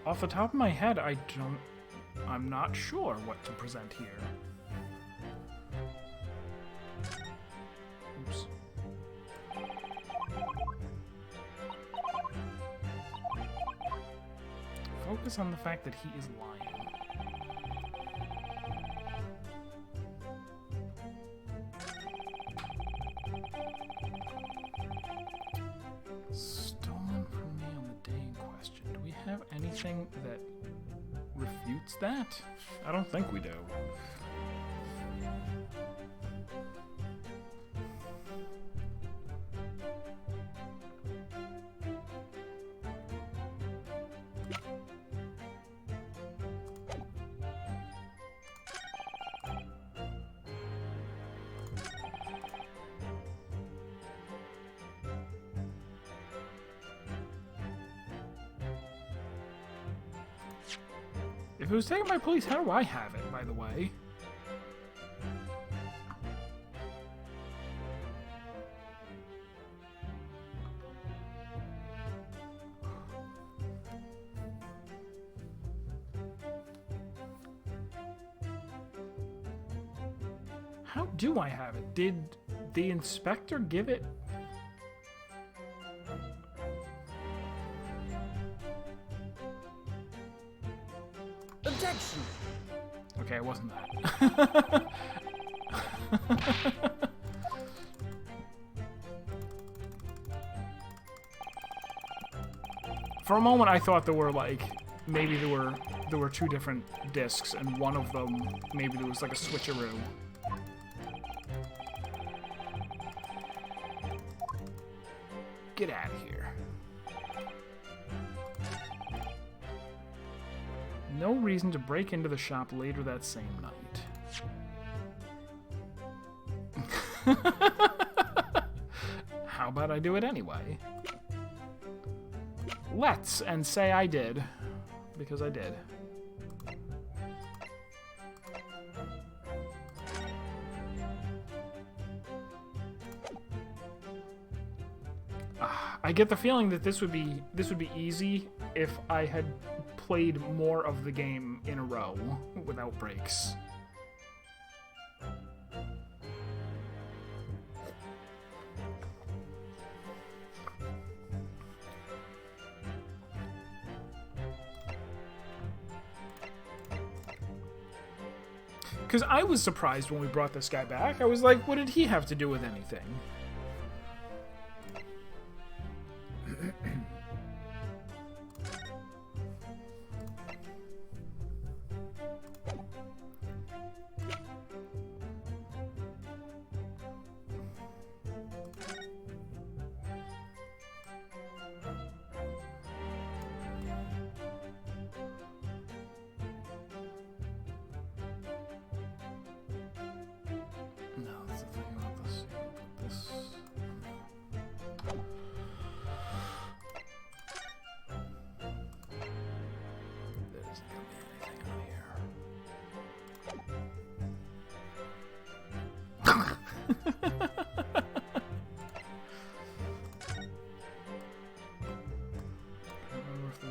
Off the top of my head, I'm not sure what to present here. Oops. Focus on the fact that he is lying. Stolen from me on the day in question. Do we have anything that refutes that? I don't think we do. If it was taken by police, how do I have it, by the way? How do I have it? Did the inspector give it? Objection! Okay, it wasn't that. For a moment, I thought there were like maybe there were two different discs, and one of them maybe there was like a switcheroo. Get out of here. No reason to break into the shop later that same night. How about I do it anyway? Let's, and say I did. Because I did. I get the feeling that this would be easy if I had played more of the game in a row without breaks. Because I was surprised when we brought this guy back. I was like, what did he have to do with anything?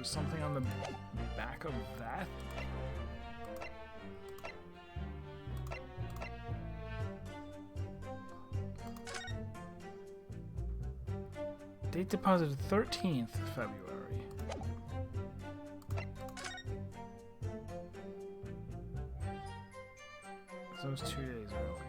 Something on the back of that? Date deposited 13th February. So it was 2 days earlier.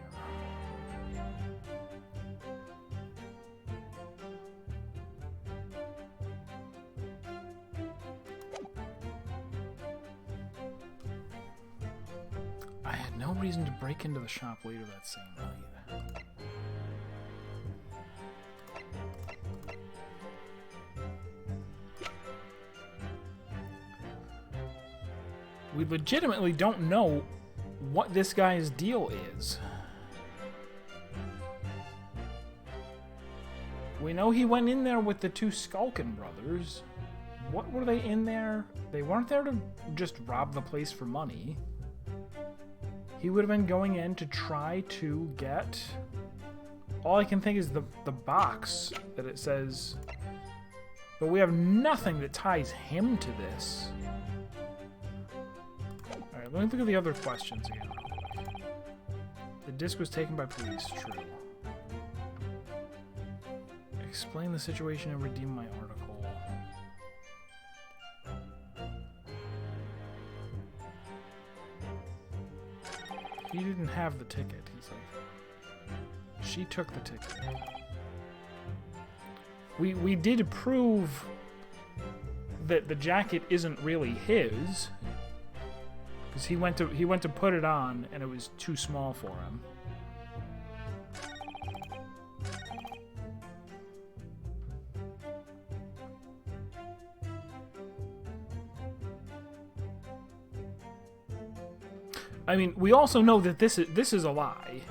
No reason to break into the shop later that same night. We legitimately don't know what this guy's deal is. We know he went in there with the two Skulkin brothers. What were they in there? They weren't there to just rob the place for money. He would have been going in to try to get... All I can think is the box that it says... But we have nothing that ties him to this. Alright, let me look at the other questions again. The disc was taken by police, true. Explain the situation and redeem my article. He didn't have the ticket, he's like. She took the ticket. We did prove that the jacket isn't really his. Because he went to put it on and it was too small for him. I mean, we also know that this is a lie.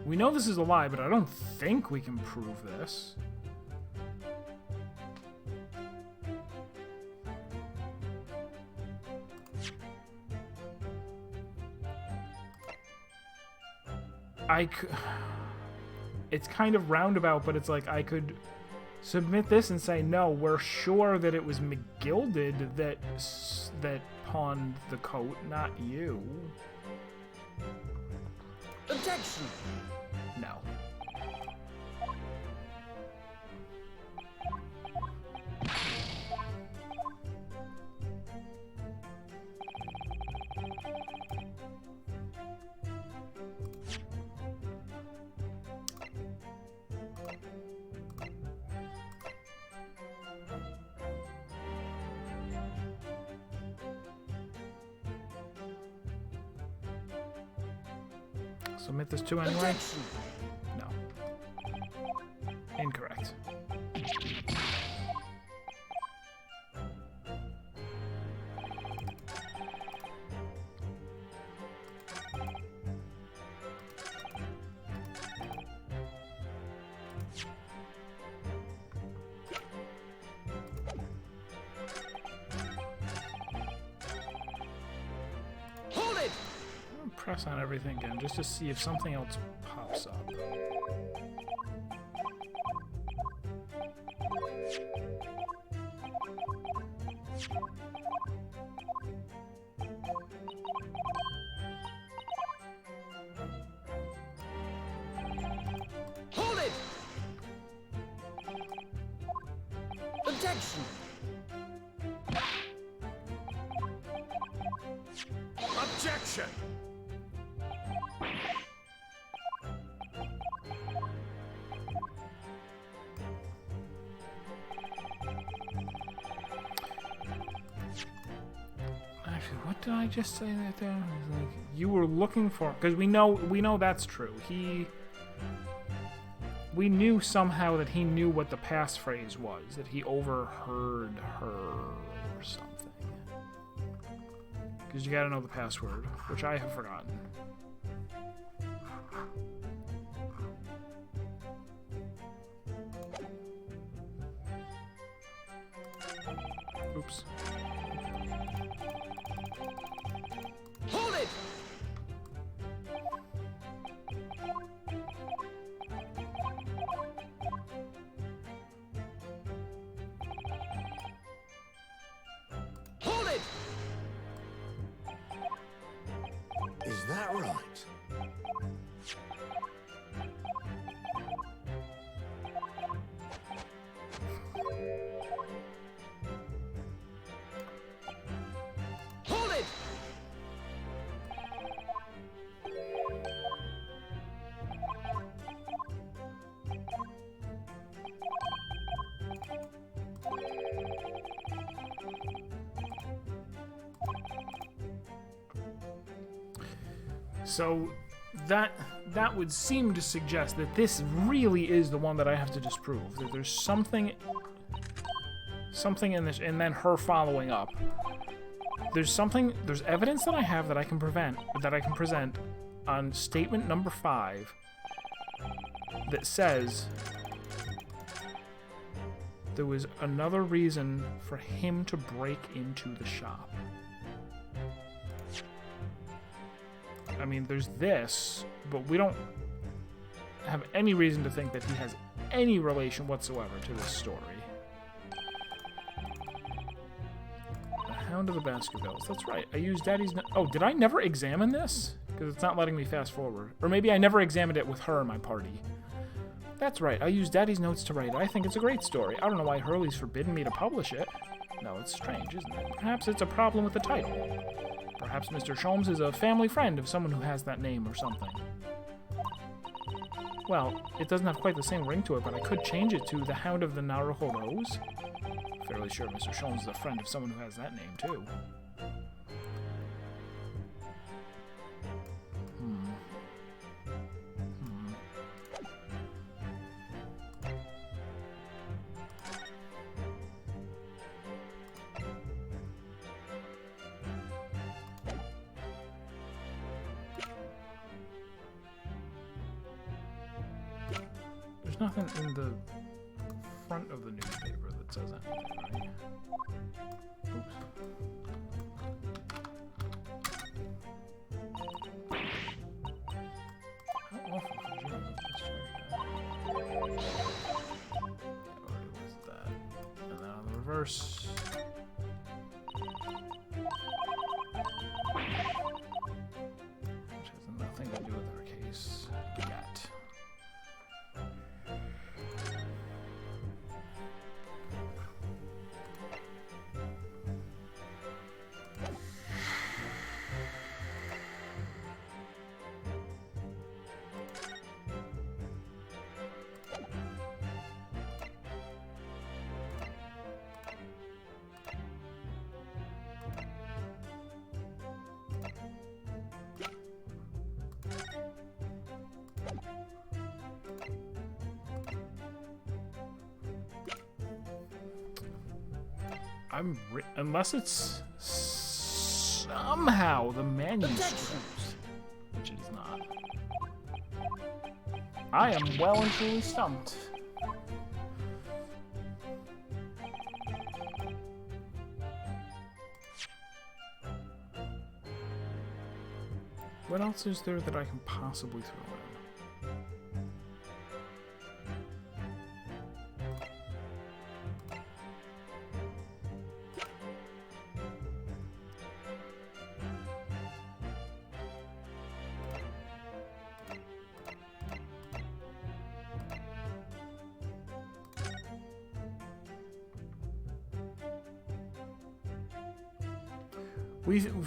We know this is a lie, but I don't think we can prove this. It's kind of roundabout, but it's like I could submit this and say, no, we're sure that it was McGilded that pawned the coat, not you. Objection! No. Submit this to anyway? No. Incorrect. Press on everything again just to see if something else pops up. Hold it! Objection! Objection! What did I just say right there? Like, you were looking for, because we know that's true. We knew somehow that he knew what the passphrase was, that he overheard her or something. Because you gotta know the password, which I have forgotten. Oops. Hold it! Hold it! Is that right? Hold it! So that would seem to suggest that this really is the one that I have to disprove. That there's something in this, and then her following up. There's evidence that I have that I can present on statement number 5 that says there was another reason for him to break into the shop. I mean, there's this, but we don't have any reason to think that he has any relation whatsoever to this story. What the Hound of the Baskervilles. That's right. I used Daddy's... Oh, did I never examine this? Because it's not letting me fast forward. Or maybe I never examined it with her in my party. That's right. I used Daddy's notes to write it. I think it's a great story. I don't know why Hurley's forbidden me to publish it. No, it's strange, isn't it? Perhaps it's a problem with the title. Perhaps Mr. Sholmes is a family friend of someone who has that name or something. Well, it doesn't have quite the same ring to it, but I could change it to the Hound of the Naruhodos. Fairly sure Mr. Sholmes is a friend of someone who has that name, too. There's nothing in the front of the newspaper that says anything, right? Oops. How awful for June to discharge that. Already was that. And then on the reverse. Which has nothing to do with our case yet. Unless it's somehow the manuscript, which it is not. I am well and truly stumped. What else is there that I can possibly throw in?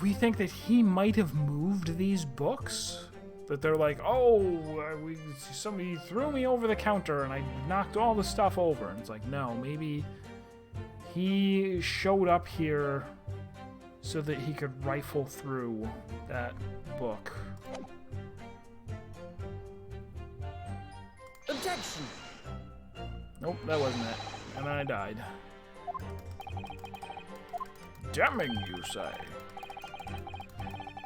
We think that he might have moved these books? That they're like, oh, somebody threw me over the counter and I knocked all the stuff over. And it's like, no, maybe he showed up here so that he could rifle through that book. Objection! Nope, that wasn't it. And I died. Damning, you say?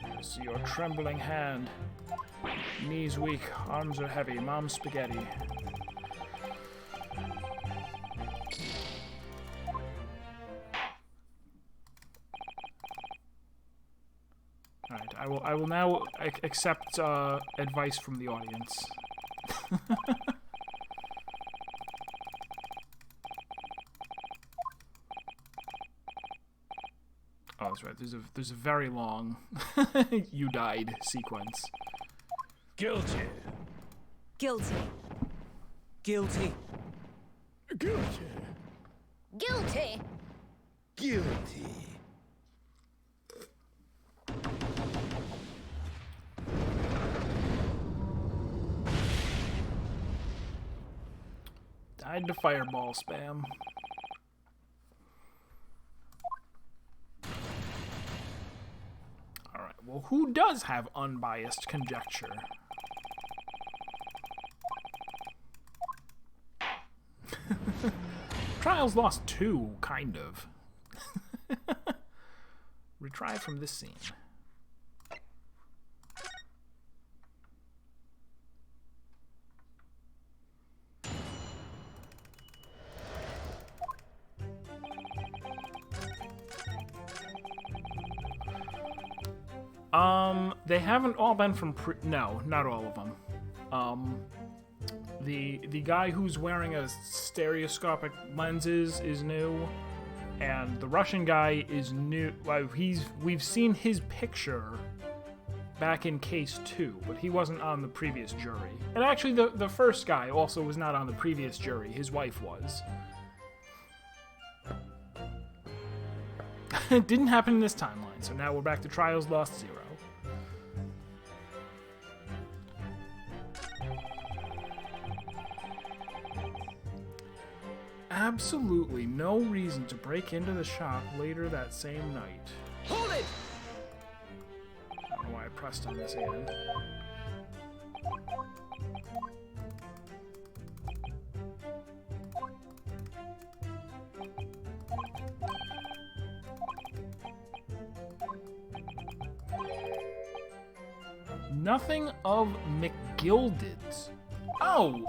I see your trembling hand. Knees weak, arms are heavy, mom's spaghetti. Alright, I will now accept advice from the audience. Oh, that's right. There's a very long you died sequence. Guilty. Guilty. Guilty. Guilty. Guilty. Guilty. Died to fireball spam. Alright, well, who does have unbiased conjecture? Trials lost 2, kind of. Retry from this scene. They haven't all been from no, not all of them. The guy who's wearing a stereoscopic lenses is new. And the Russian guy is new. Well, we've seen his picture back in case 2, but he wasn't on the previous jury. And actually, the first guy also was not on the previous jury. His wife was. It didn't happen in this timeline, so now we're back to Trials Lost Zero. Absolutely no reason to break into the shop later that same night. Hold it! I don't know why I pressed on this again. Nothing of McGilded's. Oh!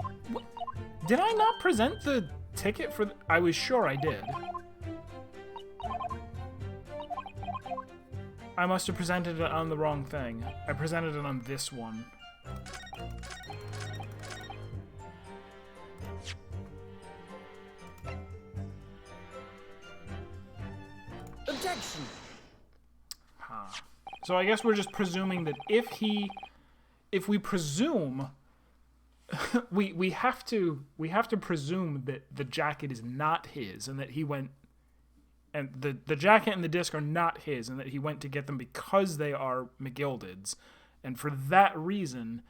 Did I not present the ticket for I was sure I did. I must have presented it on the wrong thing. I presented it on this one. Objection! Huh. So I guess we're just presuming that if we presume we have to presume that the jacket is not his and that he went and the jacket and the disc are not his and that he went to get them because they are McGilded's, and for that reason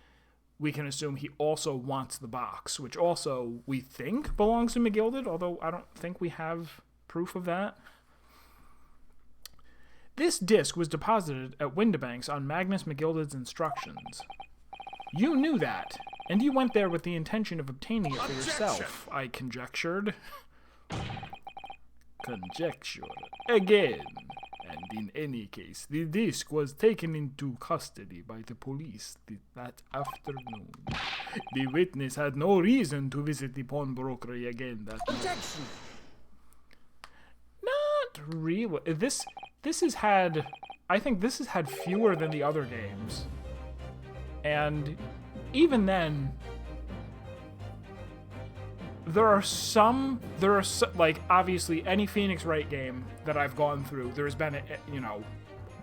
we can assume he also wants the box, which also we think belongs to McGilded, although I don't think we have proof of that. This disc was deposited at Windibanks on Magnus McGilded's instructions. You knew that, and you went there with the intention of obtaining it for yourself, I conjectured. Conjecture. Again. And in any case, the disc was taken into custody by the police that afternoon. The witness had no reason to visit the pawnbrokery again that night. Objection! Not really. This has had... I think this has had fewer than the other games. And even then, like, obviously, any Phoenix Wright game that I've gone through, there's been,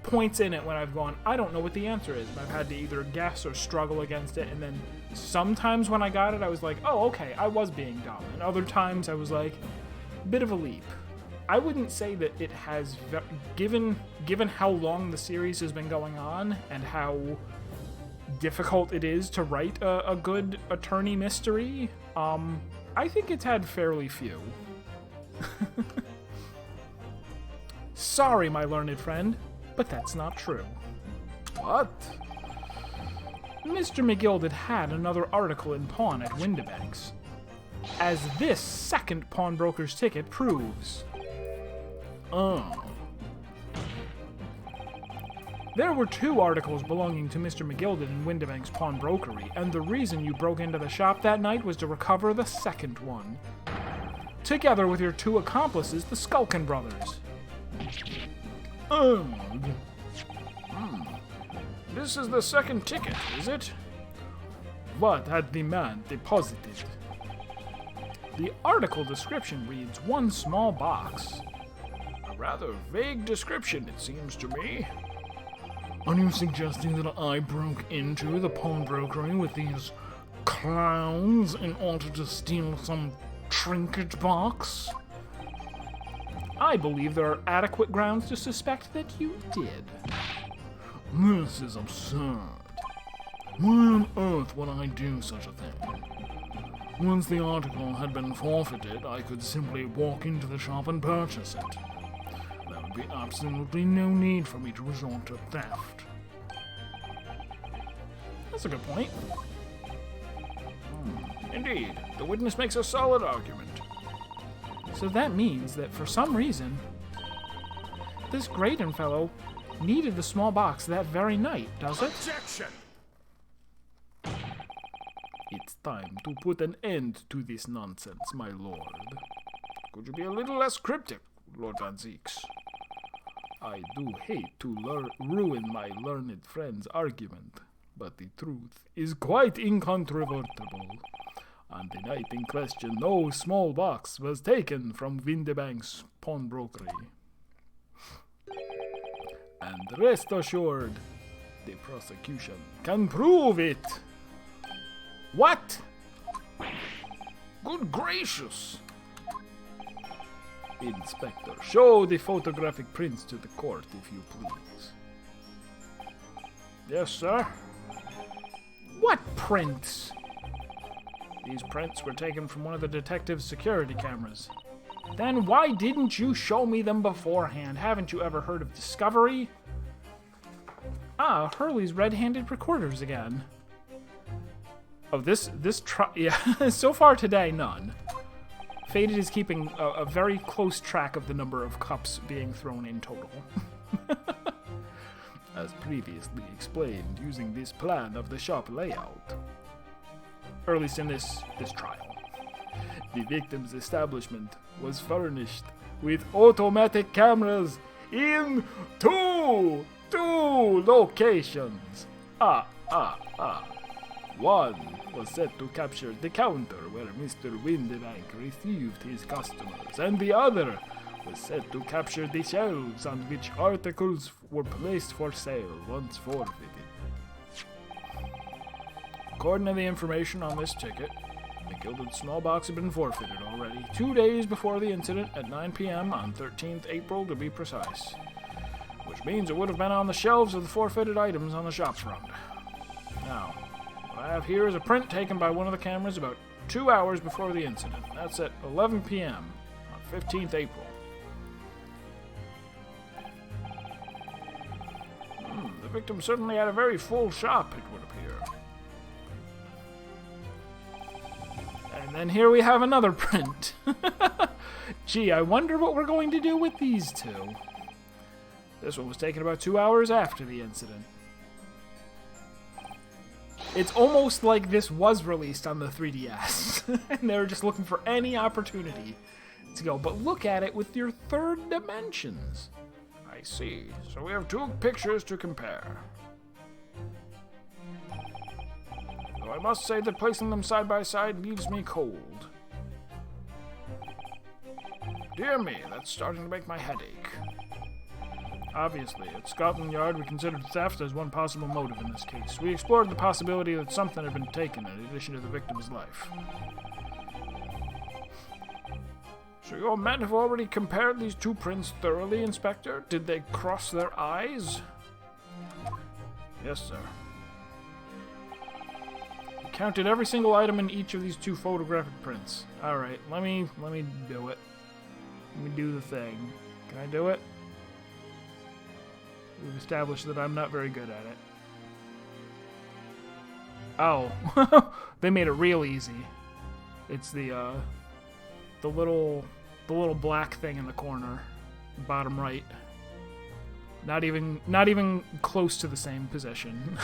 points in it when I've gone, I don't know what the answer is. And I've had to either guess or struggle against it. And then sometimes when I got it, I was like, oh, okay, I was being dumb. And other times I was like, bit of a leap. I wouldn't say that it has, given how long the series has been going on and how difficult it is to write a good attorney mystery, I think it's had fairly few. Sorry, my learned friend, but that's not true. What? Mr. McGilded had another article in pawn at Windibanks, as this second pawnbroker's ticket proves. Oh. There were 2 articles belonging to Mr. McGilded in Windibank's pawnbrokery, and the reason you broke into the shop that night was to recover the second one. Together with your 2 accomplices, the Skulkin brothers. This is the second ticket, is it? What had the man deposited? The article description reads 1 small box. A rather vague description, it seems to me. Are you suggesting that I broke into the pawnbrokery with these clowns in order to steal some trinket box? I believe there are adequate grounds to suspect that you did. This is absurd. Why on earth would I do such a thing? Once the article had been forfeited, I could simply walk into the shop and purchase it. There would be absolutely no need for me to resort to theft. That's a good point. Indeed, the witness makes a solid argument. So that means that for some reason, this Graydon fellow needed the small box that very night, does it? Objection! It's time to put an end to this nonsense, my lord. Could you be a little less cryptic, Lord Van Zieks? I do hate to ruin my learned friend's argument, but the truth is quite incontrovertible. On the night in question, no small box was taken from Windebank's pawnbrokery. And rest assured, the prosecution can prove it. What? Good gracious! Inspector, show the photographic prints to the court, if you please. Yes, sir. What prints? These prints were taken from one of the detective's security cameras. Then why didn't you show me them beforehand? Haven't you ever heard of Discovery? Ah, Hurley's red-handed recorders again. Oh, yeah, so far today, none. Faded is keeping a very close track of the number of cups being thrown in total. As previously explained, using this plan of the shop layout. Or at least in this trial. The victim's establishment was furnished with automatic cameras in two locations. One was set to capture the counter where Mr. Windebank received his customers, and the other was set to capture the shelves on which articles were placed for sale once forfeited. According to the information on this ticket, the gilded small box had been forfeited already 2 days before the incident at 9 p.m. on 13th April to be precise, which means it would have been on the shelves of the forfeited items on the shop front. Now, what I have here is a print taken by one of the cameras about 2 hours before the incident. That's at 11 p.m. on 15th April. The victim certainly had a very full shop, it would appear. And then here we have another print. Gee, I wonder what we're going to do with these two. This one was taken about 2 hours after the incident. It's almost like this was released on the 3DS, and they were just looking for any opportunity to go, but look at it with your third dimensions. I see. So we have two pictures to compare. Though I must say that placing them side by side leaves me cold. Dear me, that's starting to make my head ache. Obviously, at Scotland Yard, we considered theft as one possible motive in this case. We explored the possibility that something had been taken in addition to the victim's life. So your men have already compared these two prints thoroughly, Inspector? Did they cross their eyes? Yes, sir. We counted every single item in each of these two photographic prints. Alright, let me do it. Let me do the thing. Can I do it? We've established that I'm not very good at it. Oh. They made it real easy. It's the little black thing in the corner, bottom right. Not even close to the same position.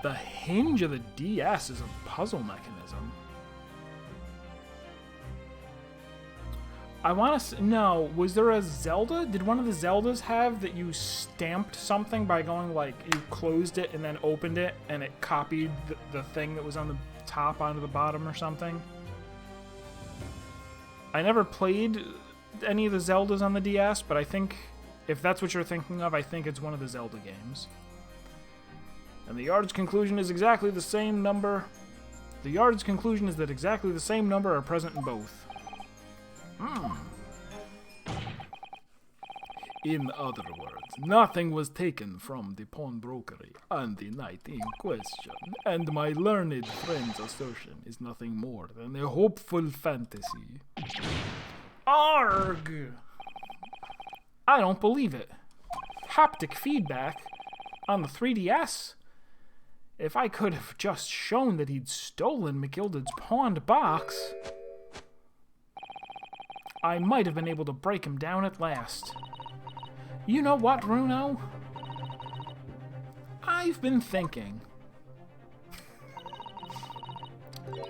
The hinge of the DS is a puzzle mechanism. I want to no, was there a Zelda? Did one of the Zeldas have that you stamped something by going like, you closed it and then opened it and it copied the thing that was on the top onto the bottom or something? I never played any of the Zeldas on the DS, but I think, if that's what you're thinking of, I think it's one of the Zelda games. And the Yard's conclusion is exactly the same number. The Yard's conclusion is that exactly the same number are present in both. In other words, nothing was taken from the pawnbrokery on the night in question, and my learned friend's assertion is nothing more than a hopeful fantasy. Arg! I don't believe it. Haptic feedback on the 3DS? If I could have just shown that he'd stolen McGilded's pawned box, I might have been able to break him down at last. You know what, Runo? I've been thinking.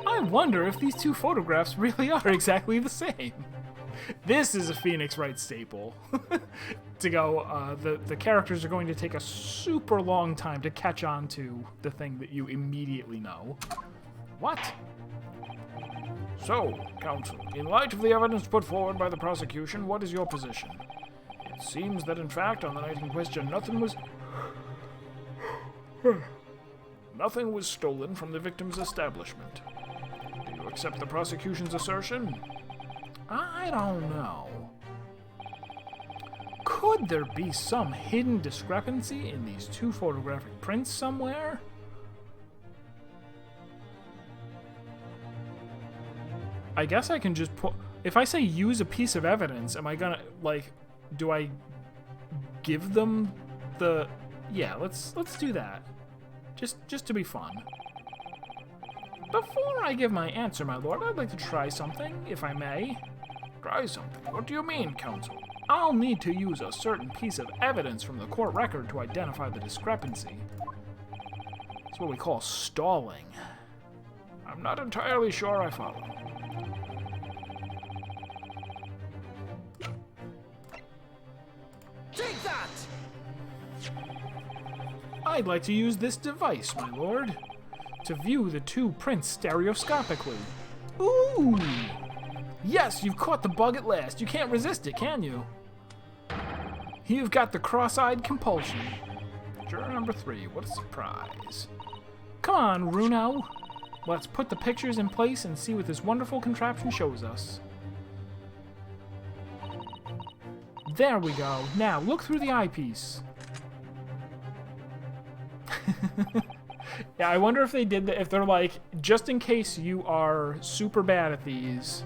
I wonder if these two photographs really are exactly the same. This is a Phoenix Wright staple. To go, the characters are going to take a super long time to catch on to the thing that you immediately know. What? So, counsel, in light of the evidence put forward by the prosecution, what is your position? It seems that, in fact, on the night in question, nothing was stolen from the victim's establishment. Do you accept the prosecution's assertion? I don't know. Could there be some hidden discrepancy in these two photographic prints somewhere? I guess I can just put... If I say use a piece of evidence, am I gonna, like... Do I give them the... Yeah, let's do that. Just to be fun. Before I give my answer, my lord, I'd like to try something, if I may. Try something? What do you mean, counsel? I'll need to use a certain piece of evidence from the court record to identify the discrepancy. It's what we call stalling. I'm not entirely sure I follow. Take that! I'd like to use this device, my lord, to view the two prints stereoscopically. Ooh! Yes, you've caught the bug at last. You can't resist it, can you? You've got the cross-eyed compulsion. Juror number 3, what a surprise. Come on, Runo. Let's put the pictures in place and see what this wonderful contraption shows us. There we go. Now, look through the eyepiece. Yeah, I wonder if they did that, if they're like, just in case you are super bad at these,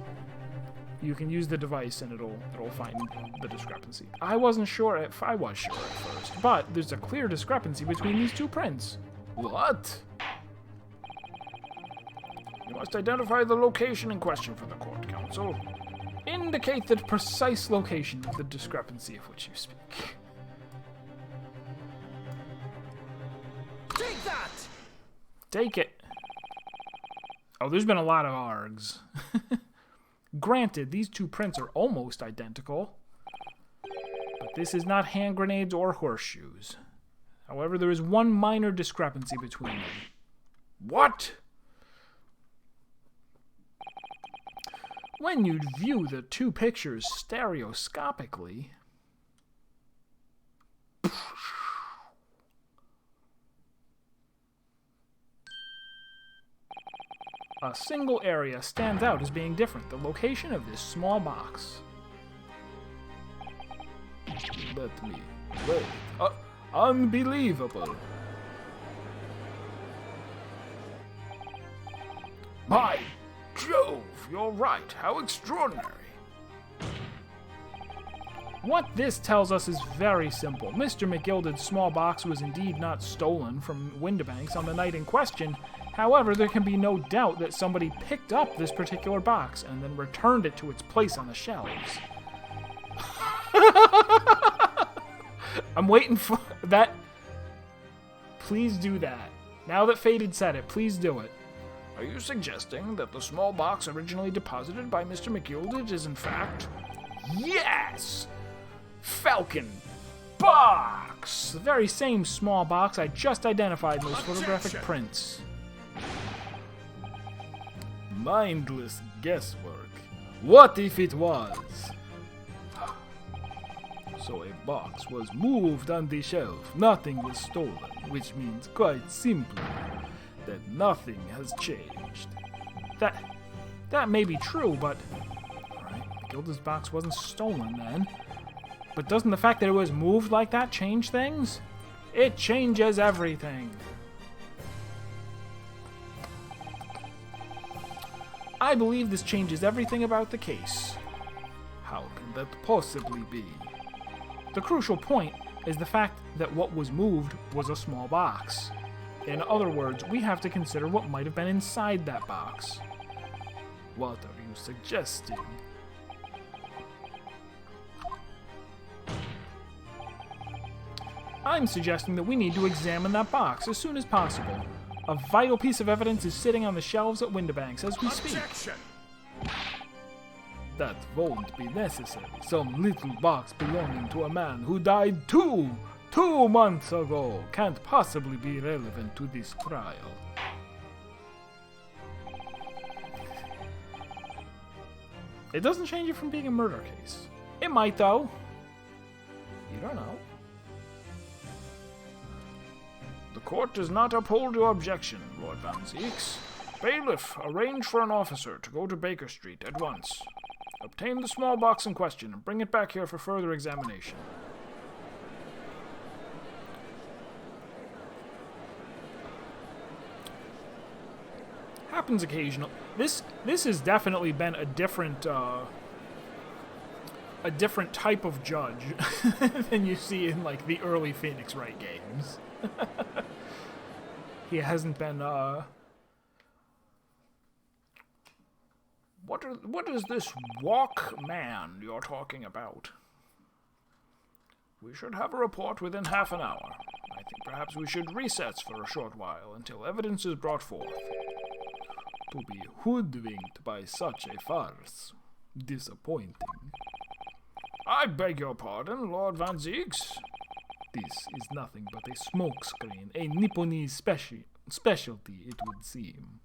you can use the device and it'll find the discrepancy. I wasn't sure if I was sure at first, but there's a clear discrepancy between these two prints. What? You must identify the location in question for the court, counsel. Indicate the precise location of the discrepancy of which you speak. Take that! Take it. Oh, there's been a lot of args. Granted, these two prints are almost identical, but this is not hand grenades or horseshoes. However, there is one minor discrepancy between them. What? When you view the two pictures stereoscopically, a single area stands out as being different, the location of this small box. Let me wait. Unbelievable. By Jove, you're right. How extraordinary. What this tells us is very simple. Mr. McGilded's small box was indeed not stolen from Windibanks on the night in question. However, there can be no doubt that somebody picked up this particular box and then returned it to its place on the shelves. I'm waiting for that. Please do that. Now that Faded said it, please do it. Are you suggesting that the small box originally deposited by Mr. McGilded is in fact... Yes! Falcon box! The very same small box I just identified in those photographic prints. Mindless guesswork. What if it was? So a box was moved on the shelf, nothing was stolen, which means quite simply that nothing has changed. That may be true, but... Alright, Gilda's box wasn't stolen then. But doesn't the fact that it was moved like that change things? It changes everything. I believe this changes everything about the case. How can that possibly be? The crucial point is the fact that what was moved was a small box. In other words, we have to consider what might have been inside that box. What are you suggesting? I'm suggesting that we need to examine that box as soon as possible. A vital piece of evidence is sitting on the shelves at Windibanks as we speak. Objection! That won't be necessary. Some little box belonging to a man who died two months ago can't possibly be relevant to this trial. It doesn't change it from being a murder case. It might, though. You don't know. The court does not uphold your objection, Lord Van Zieks. Bailiff, arrange for an officer to go to Baker Street at once. Obtain the small box in question and bring it back here for further examination. Happens occasionally. This has definitely been a different type of judge than you see in like the early Phoenix Wright games. He hasn't been What is this Walkman you're talking about? We should have a report within half an hour. I think perhaps we should recess for a short while until evidence is brought forth. To be hoodwinked by such a farce. Disappointing. I beg your pardon, Lord Van Zieks. This is nothing but a smokescreen, a Nipponese specialty, it would seem.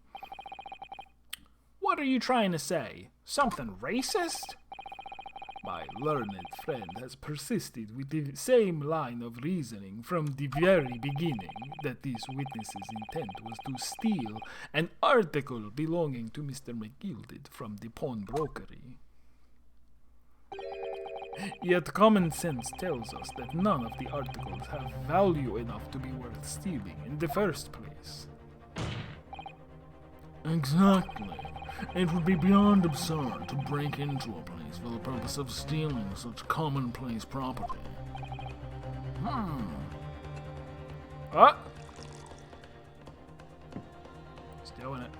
What are you trying to say? Something racist? My learned friend has persisted with the same line of reasoning from the very beginning, that this witness's intent was to steal an article belonging to Mr. McGilded from the pawnbrokery. Yet common sense tells us that none of the articles have value enough to be worth stealing in the first place. Exactly. It would be beyond absurd to break into a place for the purpose of stealing such commonplace property. What? Still in it.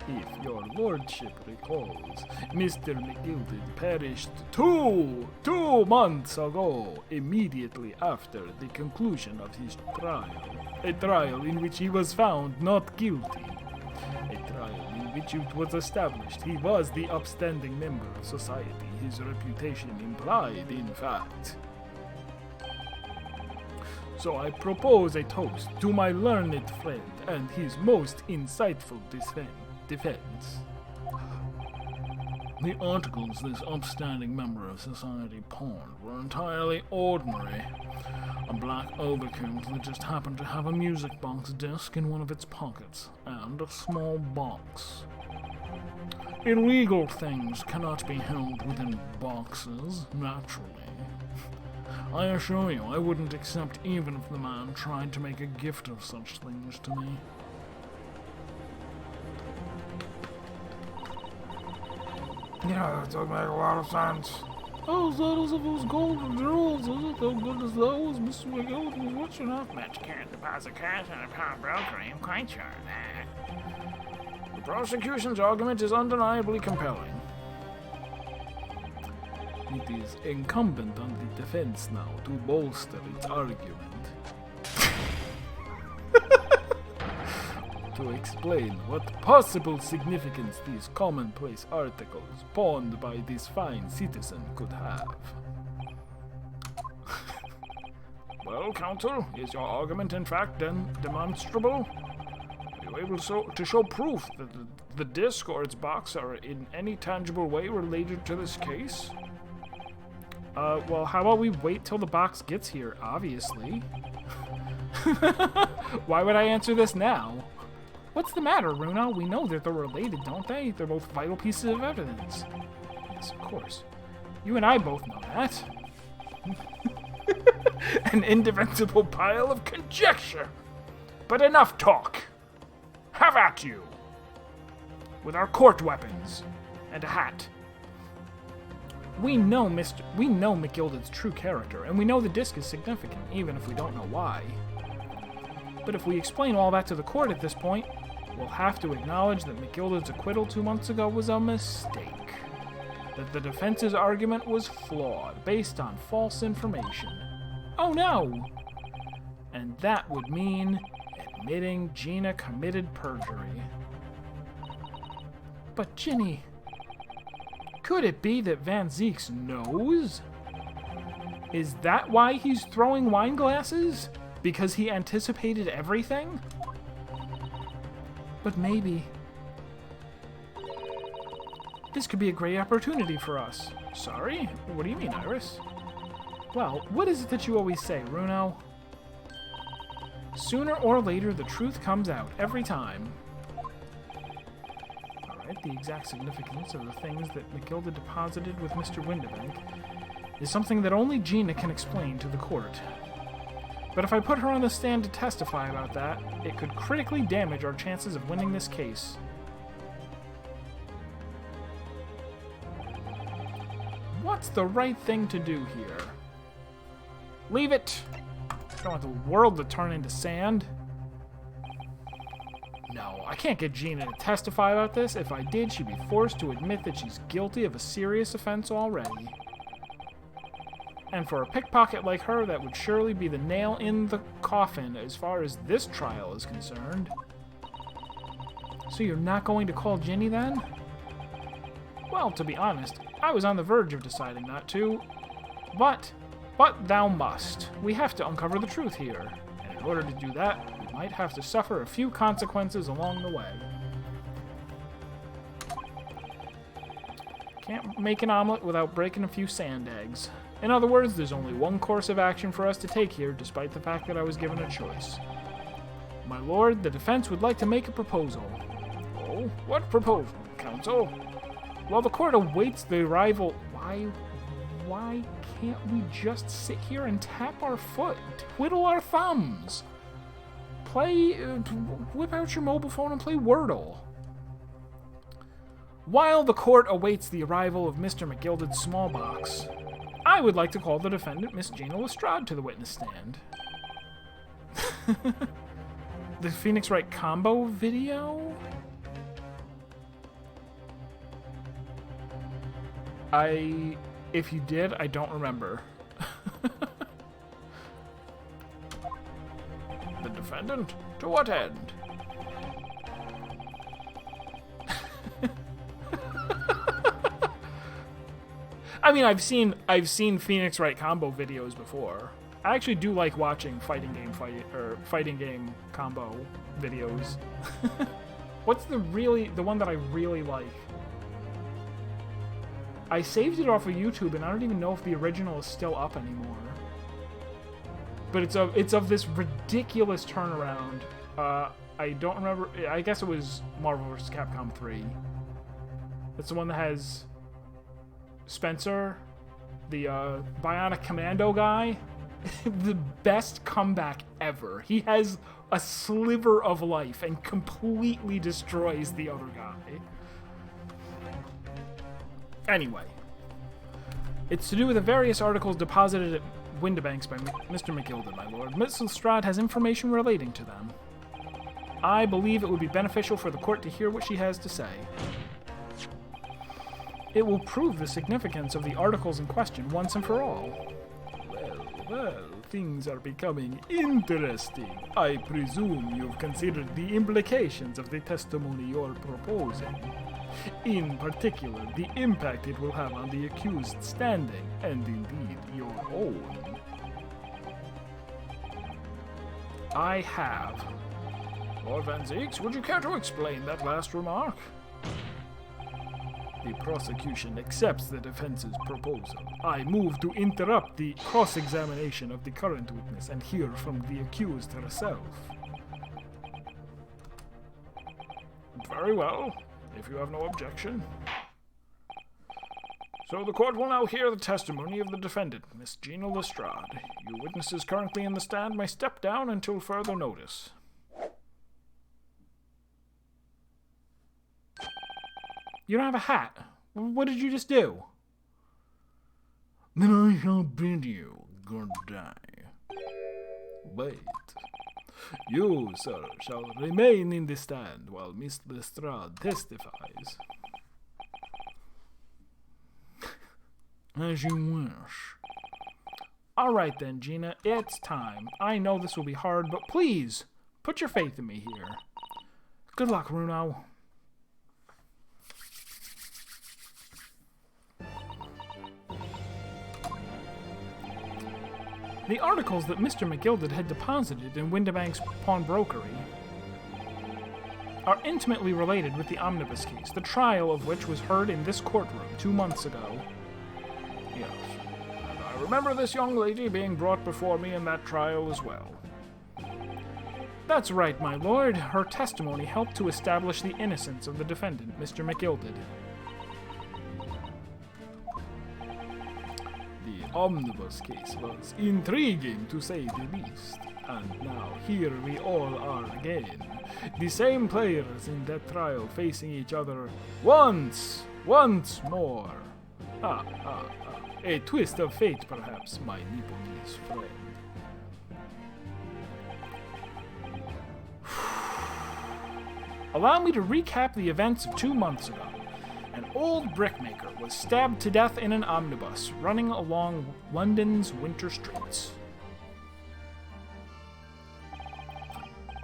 If your lordship recalls, Mr. McGilded perished two months ago, immediately after the conclusion of his trial. A trial in which he was found not guilty. A trial in which it was established he was the upstanding member of society his reputation implied, in fact. So I propose a toast to my learned friend and his most insightful defense. The articles this upstanding member of society pawned were entirely ordinary. A black overcoat that just happened to have a music box disc in one of its pockets, and a small box. Illegal things cannot be held within boxes, naturally. I assure you, I wouldn't accept even if the man tried to make a gift of such things to me. Yeah, it does make a lot of sense. Oh, that is of those golden jewels, is it? How good as those, Mr. McGill was watching up. But you can't deposit cash on a pawnbrokery, I'm quite sure of that. The prosecution's argument is undeniably compelling. It is incumbent on the defense now to bolster its argument. To explain what possible significance these commonplace articles pawned by this fine citizen could have. Well, counsel, is your argument in fact then demonstrable? Are you able to show proof that the disc or its box are in any tangible way related to this case? Well, how about we wait till the box gets here, obviously. Why would I answer this now? What's the matter, Runa? We know that they're related, don't they? They're both vital pieces of evidence. Yes, of course. You and I both know that. An indefensible pile of conjecture. But enough talk. Have at you. With our court weapons. And a hat. We know McGilded's true character, and we know the disc is significant, even if we don't know why. But if we explain all that to the court at this point, we'll have to acknowledge that McGilded's acquittal 2 months ago was a mistake. That the defense's argument was flawed, based on false information. Oh no! And that would mean admitting Gina committed perjury. But Ginny, could it be that Van Zieks knows? Is that why he's throwing wine glasses? Because he anticipated everything? But maybe this could be a great opportunity for us. Sorry? What do you mean, Iris? Well, what is it that you always say, Runo? Sooner or later, the truth comes out, every time. Alright, the exact significance of the things that Matilda deposited with Mr. Windibank is something that only Gina can explain to the court. But if I put her on the stand to testify about that, it could critically damage our chances of winning this case. What's the right thing to do here? Leave it! I don't want the world to turn into sand. No, I can't get Gina to testify about this. If I did, she'd be forced to admit that she's guilty of a serious offense already. And for a pickpocket like her, that would surely be the nail in the coffin as far as this trial is concerned. So you're not going to call Ginny then? Well, to be honest, I was on the verge of deciding not to. But thou must. We have to uncover the truth here. And in order to do that, we might have to suffer a few consequences along the way. Can't make an omelet without breaking a few sand eggs. In other words, there's only one course of action for us to take here, despite the fact that I was given a choice. My lord, the defense would like to make a proposal. Oh, what proposal, counsel? While the court awaits the arrival... Why can't we just sit here and tap our foot, twiddle our thumbs? Whip out your mobile phone and play Wordle. While the court awaits the arrival of Mr. McGilded's small box, I would like to call the defendant, Miss Gina Lestrade, to the witness stand. The Phoenix Wright combo video? If you did, I don't remember. The defendant? To what end? I mean, I've seen Phoenix Wright combo videos before. I actually do like watching fighting game combo videos. What's the one that I really like? I saved it off of YouTube, and I don't even know if the original is still up anymore. But it's of this ridiculous turnaround. I don't remember. I guess it was Marvel vs. Capcom 3. It's the one that has Spencer, the Bionic Commando guy. The best comeback ever. He has a sliver of life and completely destroys the other guy. Anyway, it's to do with the various articles deposited at Windibanks by Mr. McGilded, my lord. Miss Lestrade has information relating to them. I believe it would be beneficial for the court to hear what she has to say. It will prove the significance of the articles in question once and for all. Well, things are becoming interesting. I presume you've considered the implications of the testimony you're proposing. In particular, the impact it will have on the accused standing, and indeed your own. I have. Lord Van Zieks, would you care to explain that last remark? The prosecution accepts the defense's proposal. I move to interrupt the cross-examination of the current witness and hear from the accused herself. Very well, if you have no objection. So the court will now hear the testimony of the defendant, Miss Gina Lestrade. You witnesses currently in the stand may step down until further notice. You don't have a hat. What did you just do? Then I shall bid you good day. Wait. You, sir, shall remain in the stand while Miss Lestrade testifies. As you wish. All right then, Gina, it's time. I know this will be hard, but please, put your faith in me here. Good luck, Runo. The articles that Mr. McGilded had deposited in Windibank's pawnbrokery are intimately related with the omnibus case, the trial of which was heard in this courtroom 2 months ago. Yes, and I remember this young lady being brought before me in that trial as well. That's right, my lord. Her testimony helped to establish the innocence of the defendant, Mr. McGilded. The omnibus case was intriguing, to say the least. And now here we all are again. The same players in that trial facing each other once more. A twist of fate, perhaps, my Nipponese friend. Allow me to recap the events of 2 months ago. An old brickmaker was stabbed to death in an omnibus running along London's winter streets.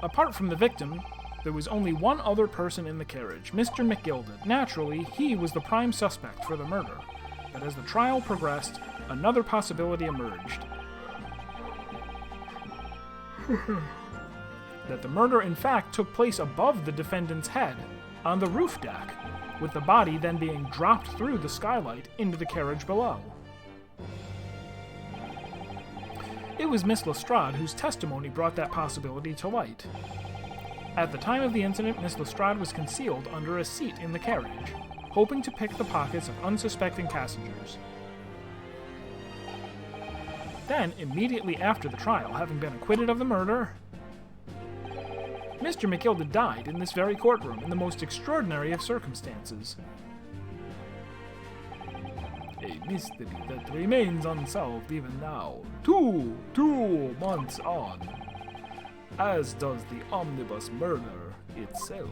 Apart from the victim, there was only one other person in the carriage, Mr. McGilded. Naturally, he was the prime suspect for the murder. But as the trial progressed, another possibility emerged. That the murder in fact took place above the defendant's head, on the roof deck, with the body then being dropped through the skylight into the carriage below. It was Miss Lestrade whose testimony brought that possibility to light. At the time of the incident, Miss Lestrade was concealed under a seat in the carriage, hoping to pick the pockets of unsuspecting passengers. Then, immediately after the trial, having been acquitted of the murder, Mr. McGilded died in this very courtroom in the most extraordinary of circumstances. A mystery that remains unsolved even now, two months on, as does the omnibus murder itself.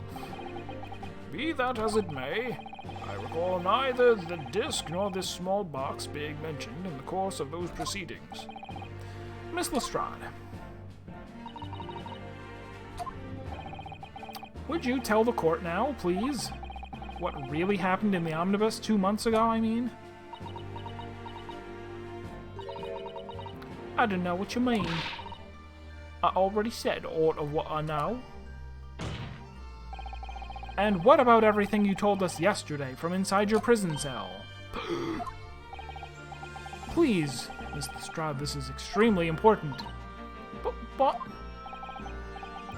Be that as it may, I recall neither the disc nor this small box being mentioned in the course of those proceedings. Miss Lestrade, would you tell the court now, please? What really happened in the omnibus 2 months ago, I mean? I don't know what you mean. I already said all of what I know. And what about everything you told us yesterday from inside your prison cell? Please, Miss Lestrade, this is extremely important. But...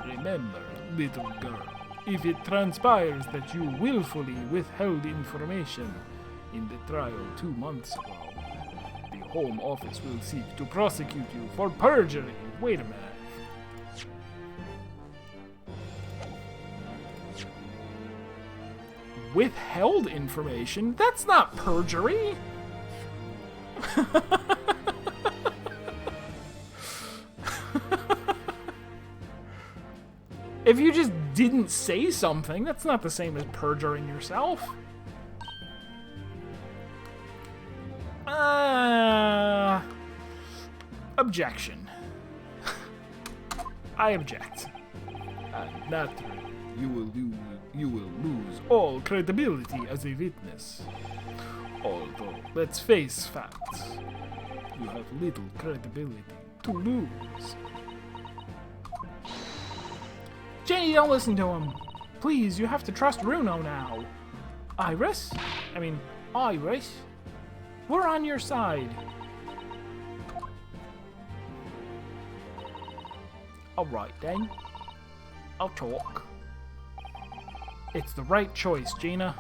Remember, little girl, if it transpires that you willfully withheld information in the trial 2 months ago, the Home Office will seek to prosecute you for perjury. Wait a minute. Withheld information? That's not perjury! If you just didn't say something, that's not the same as perjuring yourself. Objection. I object. And naturally, you will lose all credibility as a witness. Although, let's face facts, you have little credibility to lose. Jenny, don't listen to him. Please, you have to trust Runo now. Iris? Iris? We're on your side. Alright then. I'll talk. It's the right choice, Gina.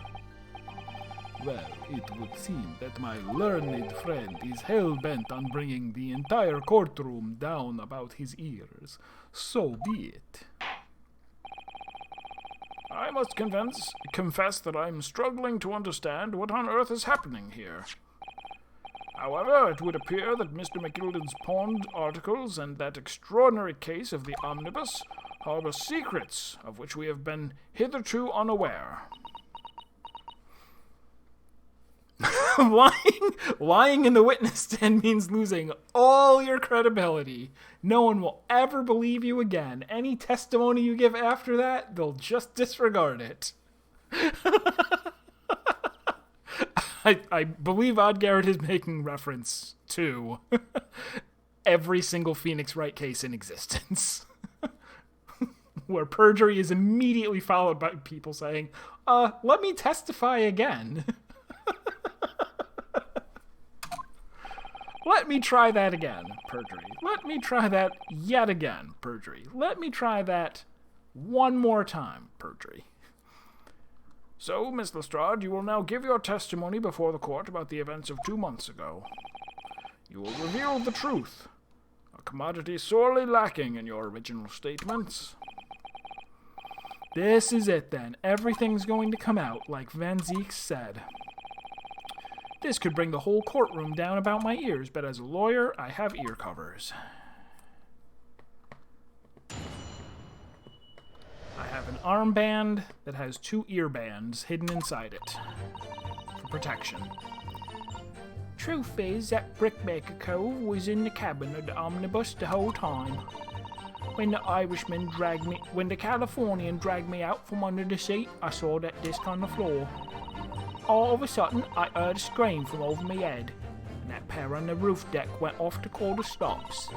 Well, it would seem that my learned friend is hell-bent on bringing the entire courtroom down about his ears. So be it. I must confess that I'm struggling to understand what on earth is happening here. However, it would appear that Mr. McGilded's pawned articles and that extraordinary case of the omnibus harbor secrets of which we have been hitherto unaware. Lying in the witness stand means losing all your credibility. No one will ever believe you again. Any testimony you give after that, they'll just disregard it. I believe Odd Garrett is making reference to every single Phoenix Wright case in existence. Where perjury is immediately followed by people saying, let me testify again. Let me try that again, perjury. Let me try that yet again, perjury. Let me try that one more time, perjury. So, Miss Lestrade, you will now give your testimony before the court about the events of 2 months ago. You will reveal the truth, a commodity sorely lacking in your original statements. This is it, then. Everything's going to come out, like Van Zieks said. This could bring the whole courtroom down about my ears, but as a lawyer, I have ear covers. I have an armband that has 2 ear bands hidden inside it for protection. Truth is that Brickmaker Cove was in the cabin of the omnibus the whole time. When the Californian dragged me out from under the seat, I saw that disc on the floor. All of a sudden, I heard a scream from over my head, and that pair on the roof deck went off to call the stops.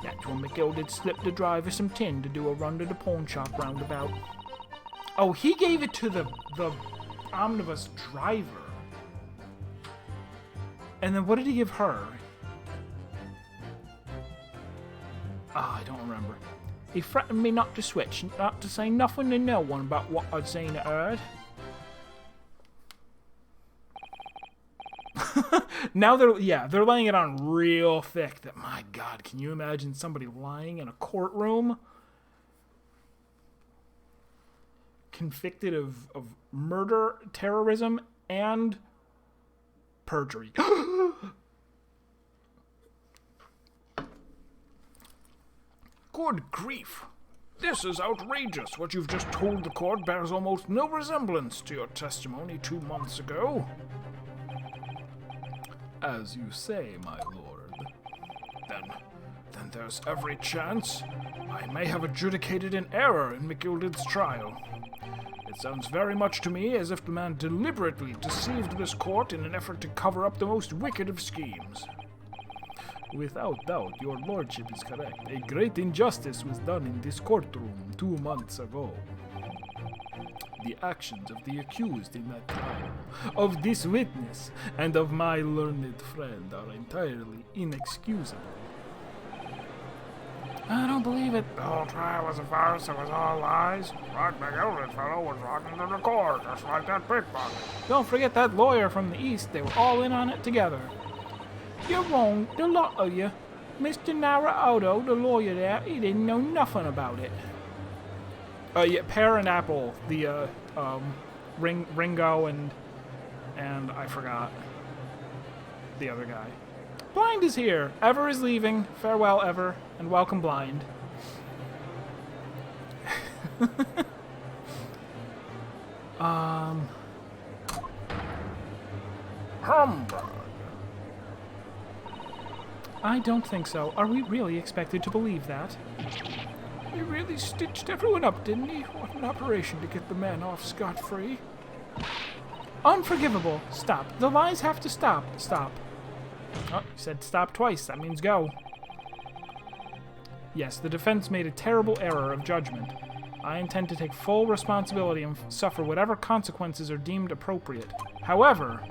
That's when McGilded slipped the driver some tin to do a run to the pawn shop roundabout. Oh, he gave it to the omnibus driver. And then what did he give her? I don't remember. He threatened me not to switch, not to say nothing to no one about what I'd seen or heard. Now they're laying it on real thick that, my God, can you imagine somebody lying in a courtroom convicted of murder, terrorism, and perjury? Good grief! This is outrageous. What you've just told the court bears almost no resemblance to your testimony 2 months ago. As you say, my lord. Then there's every chance I may have adjudicated an error in McGilded's trial. It sounds very much to me as if the man deliberately deceived this court in an effort to cover up the most wicked of schemes. Without doubt, your lordship is correct. A great injustice was done in this courtroom 2 months ago. The actions of the accused in that trial, of this witness, and of my learned friend are entirely inexcusable. I don't believe it. The whole trial was a farce. It was all lies. That McGilded fellow was rotten to the core, just like that pickpocket. Don't forget that lawyer from the East. They were all in on it together. You're wrong, the lot of you. Mr. Narahito, the lawyer there, he didn't know nothing about it. Yeah, Pear and Apple, the, Ringo and I forgot the other guy. Blind is here. Ever is leaving. Farewell, Ever, and welcome, Blind. Humbug! I don't think so. Are we really expected to believe that? He really stitched everyone up, didn't he? What an operation to get the man off scot-free. Unforgivable. Stop. The lies have to stop. Stop. Oh, you said stop twice. That means go. Yes, the defense made a terrible error of judgment. I intend to take full responsibility and suffer whatever consequences are deemed appropriate. However,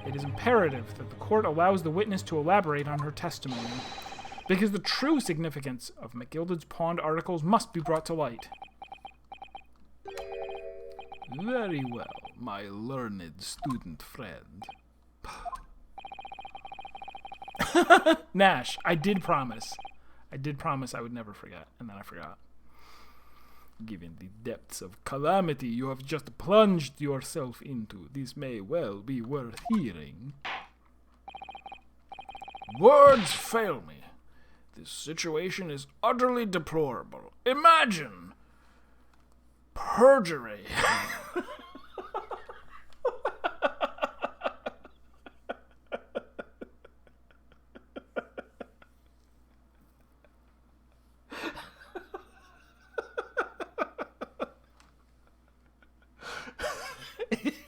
it is imperative that the court allows the witness to elaborate on her testimony, because the true significance of McGilded's pawned articles must be brought to light. Very well, my learned student friend. Nash, I did promise. I did promise I would never forget, and then I forgot. Given the depths of calamity you have just plunged yourself into, this may well be worth hearing. Words fail me. This situation is utterly deplorable. Imagine perjury.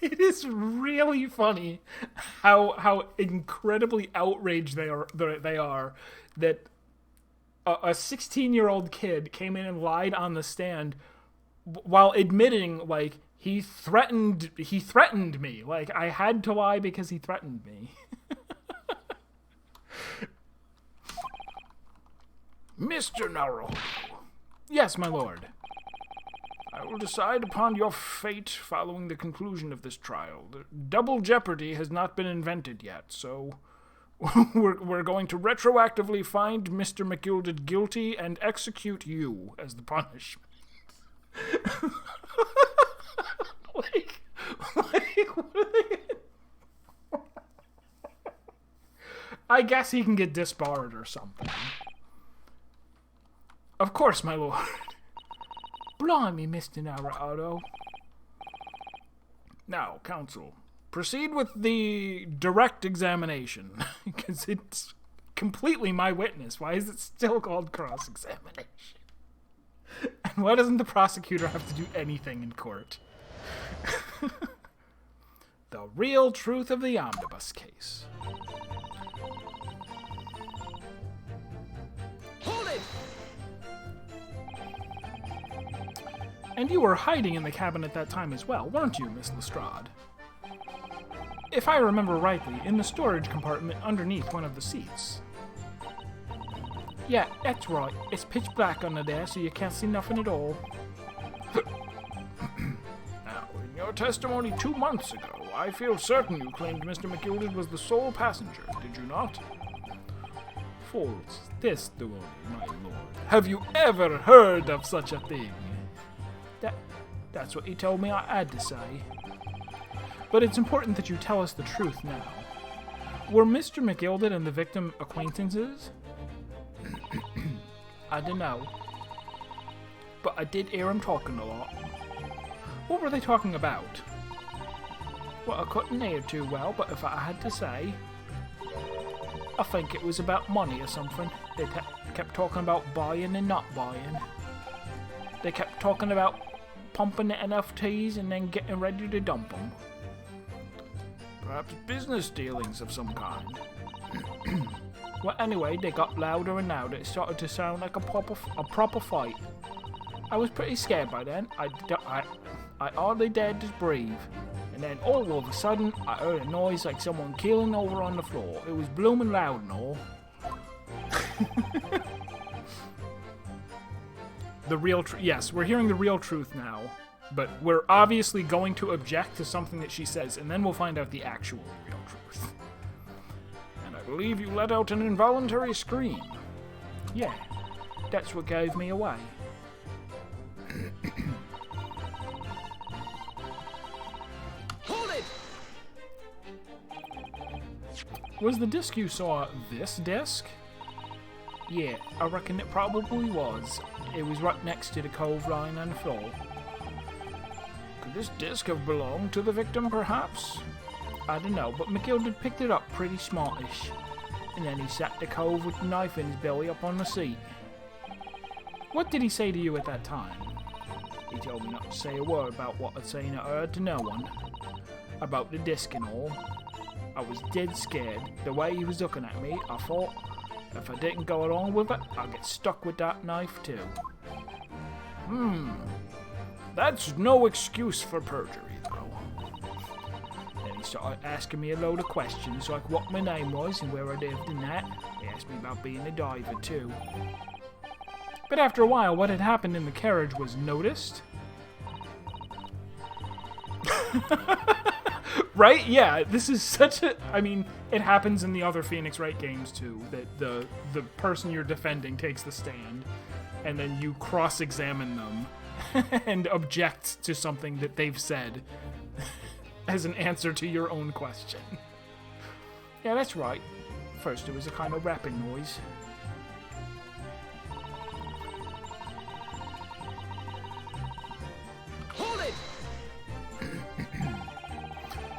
It is really funny how incredibly outraged they are that a 16-year-old kid came in and lied on the stand while admitting, like, he threatened me. Like, I had to lie because he threatened me. Mr. Naruhodo, Yes, my lord. I will decide upon your fate following the conclusion of this trial. The double jeopardy has not been invented yet, so we're going to retroactively find Mr. McGilded guilty and execute you as the punishment. like, what are they? I guess he can get disbarred or something. Of course, my lord. Blimey, Mr. Naruhodo. Now, counsel, proceed with the direct examination. Because it's completely my witness. Why is it still called cross-examination? And why doesn't the prosecutor have to do anything in court? The real truth of the omnibus case. Hold it! And you were hiding in the cabin at that time as well, weren't you, Miss Lestrade? If I remember rightly, in the storage compartment underneath one of the seats. Yeah, that's right. It's pitch black under there, so you can't see nothing at all. Now, in your testimony 2 months ago, I feel certain you claimed Mr. McGilded was the sole passenger, did you not? False testimony, my lord. Have you ever heard of such a thing? That's what he told me I had to say. But it's important that you tell us the truth now. Were Mr. McGilded and the victim acquaintances? I don't know. But I did hear him talking a lot. What were they talking about? Well, I couldn't hear too well, but if I had to say, I think it was about money or something. They kept talking about buying and not buying. They kept talking about pumping the NFTs and then getting ready to dump them. Perhaps business dealings of some kind. Well, anyway, they got louder and louder. It started to sound like a proper fight. I was pretty scared by then. I hardly dared to breathe. And then all of a sudden, I heard a noise like someone keeling over on the floor. It was blooming loud and all. Yes, we're hearing the real truth now. But we're obviously going to object to something that she says, and then we'll find out the actual real truth. And I believe you let out an involuntary scream. Yeah, that's what gave me away. Hold it! Was the disc you saw this disc? Yeah, I reckon it probably was. It was right next to the cove line on the floor. Could this disc have belonged to the victim, perhaps? I don't know, but McGilded picked it up pretty smartish. And then he sat the cove with the knife in his belly up on the seat. What did he say to you at that time? He told me not to say a word about what I'd seen or heard to no one. About the disc and all. I was dead scared. The way he was looking at me, I thought, if I didn't go along with it, I'd get stuck with that knife too. That's no excuse for perjury, though. Then he started asking me a load of questions, like what my name was and where I lived and that. He asked me about being a diver too. But after a while, what had happened in the carriage was noticed. Right? Yeah, this is such a... I mean, it happens in the other Phoenix Wright games, too, that the person you're defending takes the stand, and then you cross-examine them and object to something that they've said as an answer to your own question. Yeah, that's right. First, it was a kind of rapping noise. Hold it!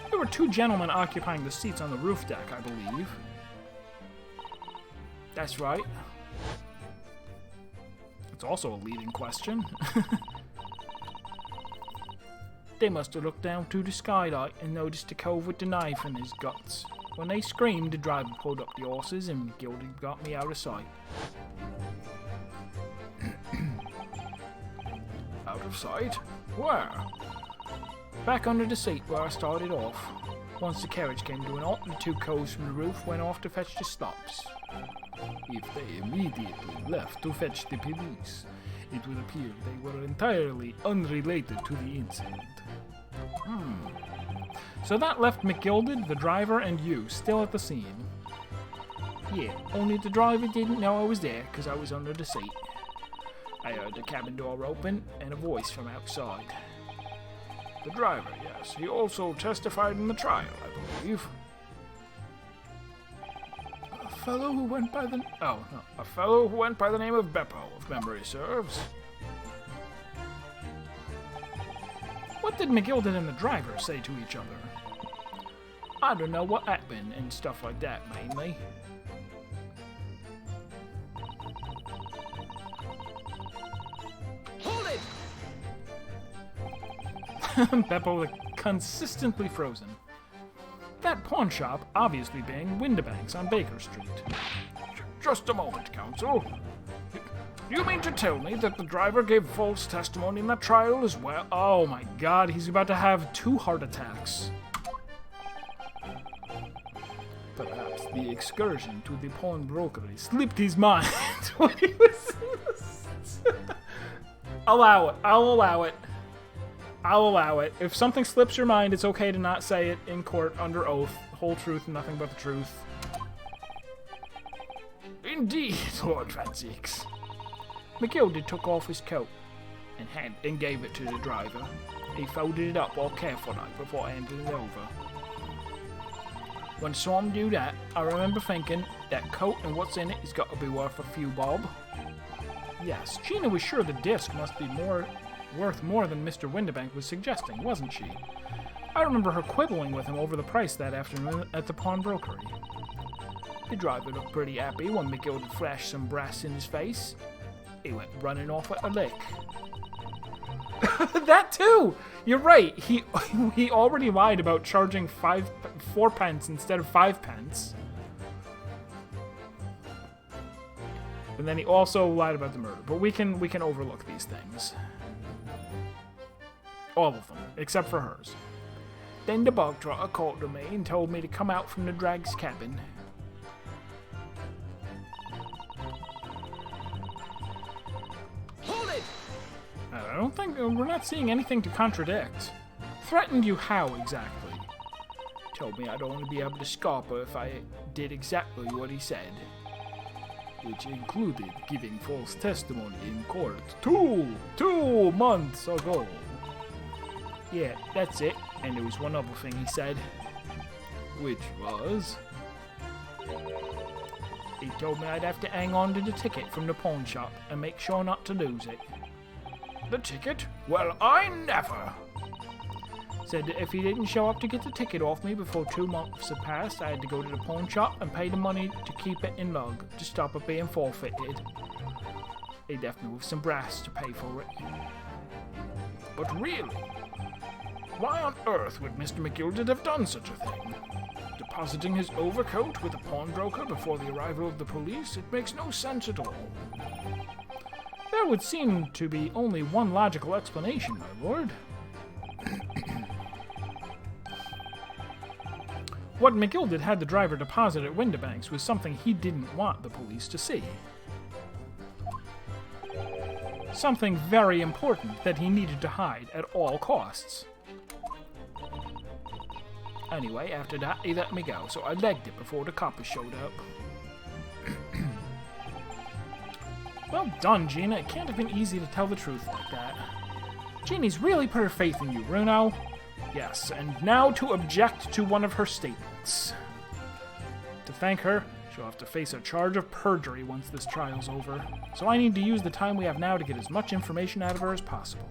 There were 2 gentlemen occupying the seats on the roof deck, I believe. That's right. It's also a leading question. They must have looked down through the skylight and noticed the cove with the knife in his guts. When they screamed, the driver pulled up the horses and McGildy got me out of sight. Out of sight? Where? Back under the seat where I started off. Once the carriage came to an halt, the two cows from the roof went off to fetch the stops. If they immediately left to fetch the police, it would appear they were entirely unrelated to the incident. So that left McGilded, the driver, and you still at the scene. Yeah, only the driver didn't know I was there because I was under the seat. I heard the cabin door open and a voice from outside. The driver, yes. He also testified in the trial, I believe. A fellow who went by the... Oh, no. A fellow who went by the name of Beppo, if memory serves. What did McGilded and the driver say to each other? I don't know what happened and stuff like that, mainly. Hold it! Beppo looked consistently frozen. That pawn shop obviously being Windibanks on Baker Street. Just a moment, counsel. You mean to tell me that the driver gave false testimony in that trial as well? Oh my god, he's about to have 2 heart attacks. Perhaps the excursion to the pawnbrokery Slipped his mind when he was Allow it. I'll allow it. I'll allow it. If something slips your mind, it's okay to not say it in court under oath. Whole truth and nothing but the truth. Indeed, Lord Franzix. McGilded took off his coat and gave it to the driver. He folded it up all carefully before handing it over. When I saw him do that, I remember thinking, that coat and what's in it has got to be worth a few bob. Yes, Gina was sure the disc must be worth more than Mr. Windibank was suggesting, wasn't she? I remember her quibbling with him over the price that afternoon at the pawnbrokery. The driver looked pretty happy when McGilded flashed some brass in his face. He went running off at a lick. That too! You're right. He already lied about charging 4 pence instead of 5 pence. And then he also lied about the murder. But we can overlook these things. All of them, except for hers. Then the bog trotter called to me and told me to come out from the drag's cabin. Hold it! I don't think we're not seeing anything to contradict. Threatened you how exactly? Told me I'd only be able to scarp her if I did exactly what he said. Which included giving false testimony in court 2 months ago. Yeah, that's it. And there was one other thing he said. Which was? He told me I'd have to hang on to the ticket from the pawn shop and make sure not to lose it. The ticket? Well, I never! Said that if he didn't show up to get the ticket off me before 2 months had passed, I had to go to the pawn shop and pay the money to keep it in lug to stop it being forfeited. He left me with some brass to pay for it. But really, why on earth would Mr. McGilded have done such a thing? Depositing his overcoat with a pawnbroker before the arrival of the police? It makes no sense at all. There would seem to be only one logical explanation, my lord. What McGilded had the driver deposit at Windibanks was something he didn't want the police to see. Something very important that he needed to hide at all costs. Anyway, after that, he let me go, so I legged it before the coppers showed up. Well done, Gina. It can't have been easy to tell the truth like that. Jeannie's really put her faith in you, Bruno. Yes, and now to object to one of her statements. To thank her, she'll have to face a charge of perjury once this trial's over, so I need to use the time we have now to get as much information out of her as possible.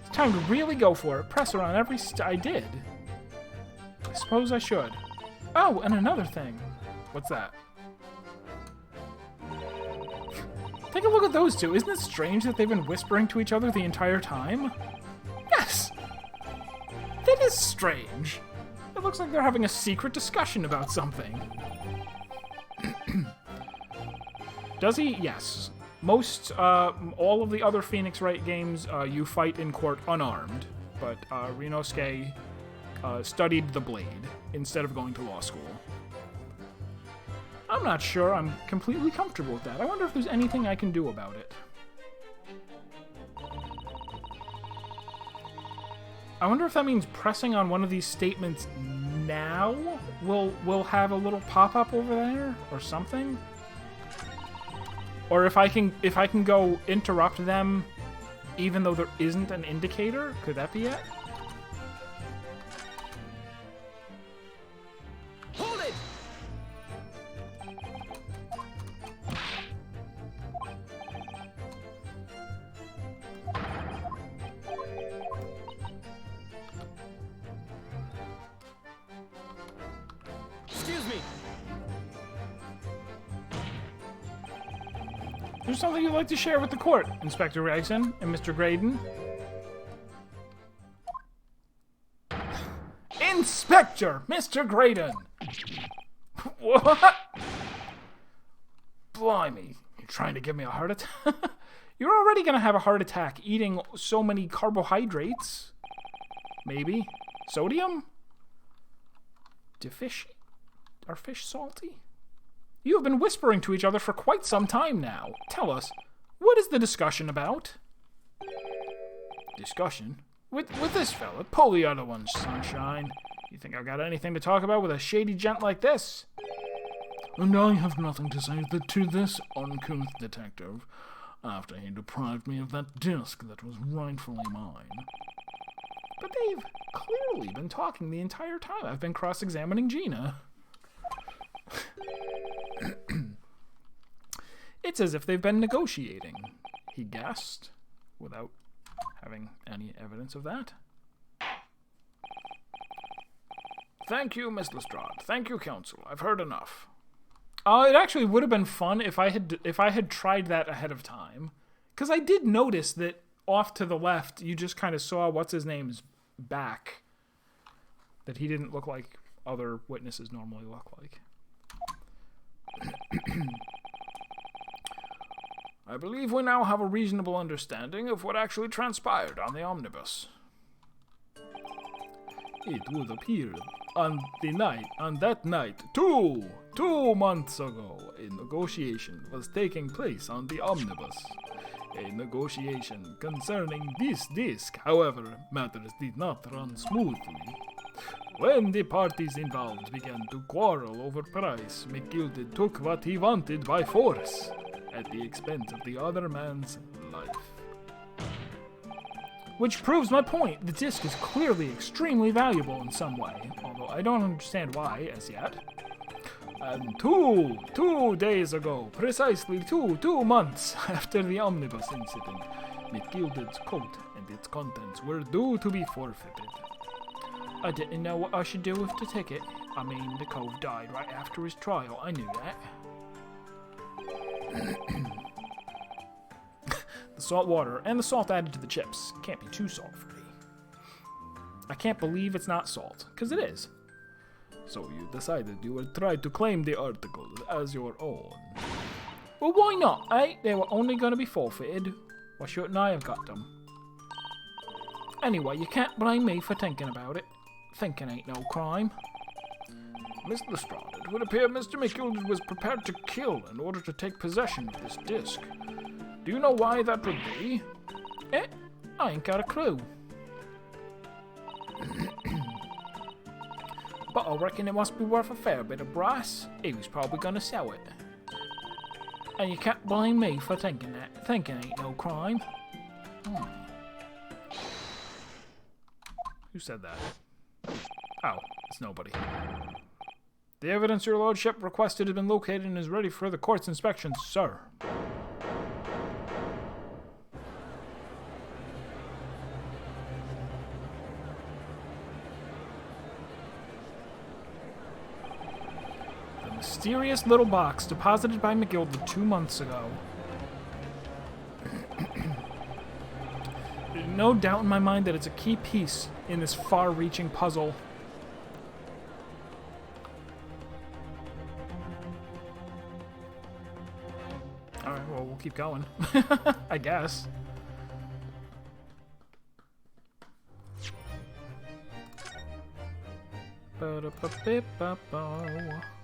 It's time to really go for it. Press her on every I did. I suppose I should. Oh, and another thing. What's that? Take a look at those two. Isn't it strange that they've been whispering to each other the entire time? Yes! That is strange. It looks like they're having a secret discussion about something. Does he? Yes. Most, all of the other Phoenix Wright games, you fight in court unarmed, but Rinosuke studied the blade instead of going to law school. I'm not sure I'm completely comfortable with that. I wonder if there's anything I can do about it. I wonder if that means pressing on one of these statements now will have a little pop-up over there or something? Or if I can go interrupt them even though there isn't an indicator? Could that be it? Hold it! Excuse me. There's something you'd like to share with the court, Inspector Gregson and Mr. Graydon. Inspector! Mr. Graydon! What? Blimey. You're trying to give me a heart attack? You're already gonna have a heart attack eating so many carbohydrates. Maybe. Sodium? Are fish salty? You have been whispering to each other for quite some time now. Tell us, what is the discussion about? Discussion? With this fella? Pull the other one, sunshine. You think I've got anything to talk about with a shady gent like this? And I have nothing to say to this uncouth detective, after he deprived me of that disc that was rightfully mine. But they've clearly been talking the entire time. I've been cross-examining Gina. It's as if they've been negotiating, he guessed, without having any evidence of that. Thank you, Miss Lestrade. Thank you, counsel. I've heard enough. It actually would have been fun if I had tried that ahead of time, because I did notice that off to the left you just kind of saw what's his name's back, that he didn't look like other witnesses normally look like. I believe we now have a reasonable understanding of what actually transpired on the omnibus. It would appear on that night, two months ago, a negotiation was taking place on the omnibus. A negotiation concerning this disc, however, matters did not run smoothly. When the parties involved began to quarrel over price, McGilded took what he wanted by force, at the expense of the other man's life. Which proves my point. The disc is clearly extremely valuable in some way, although I don't understand why as yet. And two days ago, precisely two months after the omnibus incident, McGilded's coat and its contents were due to be forfeited. I didn't know what I should do with the ticket. I mean, the cove died right after his trial. I knew that. The salt water and the salt added to the chips can't be too salt-free. I can't believe it's not salt, because it is. So you decided you would try to claim the articles as your own. Well, why not, eh? They were only going to be forfeited. Why shouldn't I have got them? Anyway, you can't blame me for thinking about it. Thinking ain't no crime. Miss Lestrade, it would appear Mr. McGilded was prepared to kill in order to take possession of this disc. Do you know why that would be? I ain't got a clue. But I reckon it must be worth a fair bit of brass. He was probably gonna sell it. And you can't blame me for thinking that. Thinking ain't no crime. Who said that? Oh, it's nobody. The evidence your lordship requested has been located and is ready for the court's inspection, sir. The mysterious little box deposited by McGilded 2 months ago. There's no doubt in my mind that it's a key piece in this far-reaching puzzle. well, we'll keep going. I guess. Ba-da-ba-ba-ba-ba.